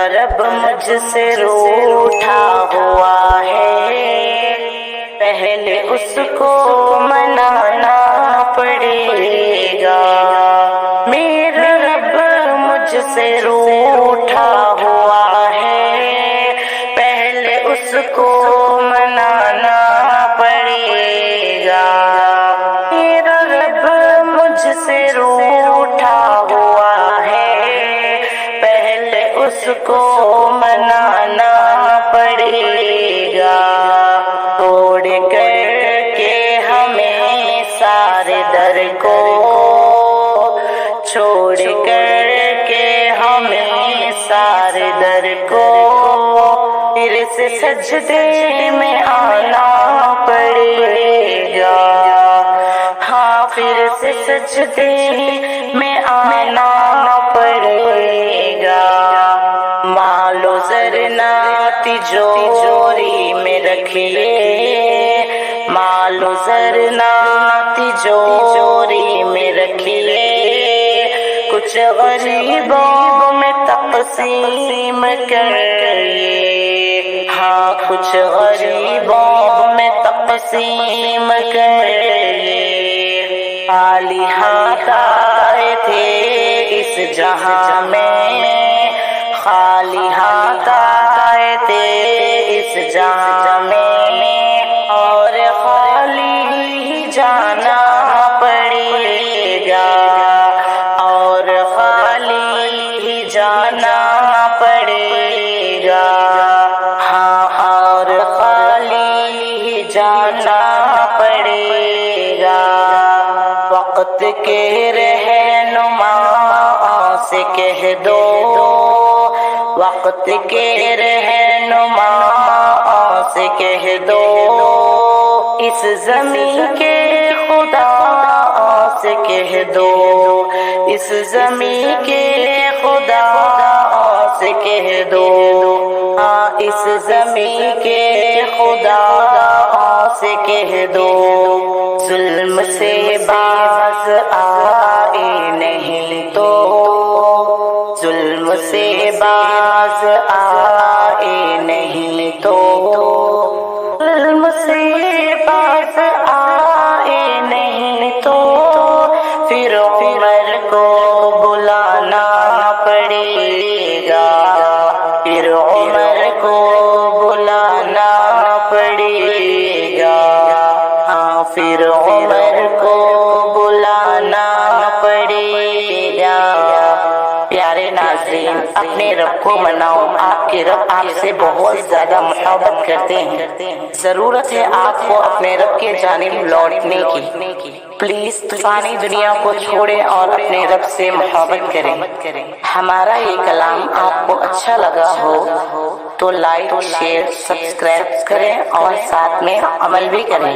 رب مجھ سے روٹھا ہوا ہے، پہلے اس کو منانا پڑے گا۔ میرا رب مجھ سے روٹھا ہوا ہے، پہلے اس کو منانا پڑے گا۔ میرا رب مجھ سے روٹھا ہوا ہے، پہلے اس کو منانا پڑے گا۔ توڑ کر کے ہمیں سارے در کو، چھوڑ کر کے ہمیں سارے در کو، پھر سے سجدے میں آنا پڑے گا۔ ہاں پھر سے سجدے میں آنا پڑے گا۔ مال و زر نہ تجوری میں رکھیے، مال و زر نہ تجوری میں رکھیے، کچھ غریبوں میں تقسیم کریے۔ ہاں کچھ غریبوں میں تقسیم کریے۔ خالی ہاتھ آئے تھے اس جہاں میں، خالی ہاتھ آئے تھے اس جہاں میں، اور خالی ہی جانا پڑے گا، اور خالی ہی جانا پڑے گا۔ ہاں اور خالی ہی جانا پڑے گا۔ وقت کے رہنما سے کہہ دو، وقت کے رہنما سے کہہ دو، اس زمین کے خدا سے کہہ دو، اس زمین کے خدا سے کہہ دو، ہاں اس زمین کے خدا سے کہہ دو، ظلم سے باز آئے نہیں تو، ظلم سے باز آئے نہیں تو، ظلم سے باز آئے نہیں تو، پھر عمر کو بلانا پڑے گا، پھر عمر کو بلانا پڑے گا، ہاں پھر عمر کو بلانا پڑے گا۔ پیارے ناظرین، اپنے رب کو مناؤ، آپ کے رب آپ سے بہت زیادہ محبت کرتے ہیں۔ ضرورت ہے آپ کو اپنے رب کے جانب لوٹنے کی۔ پلیز فانی دنیا کو چھوڑیں اور اپنے رب سے محبت کریں۔ ہمارا یہ کلام آپ کو اچھا لگا ہو تو لائک، شیئر، سبسکرائب کریں اور ساتھ میں عمل بھی کریں۔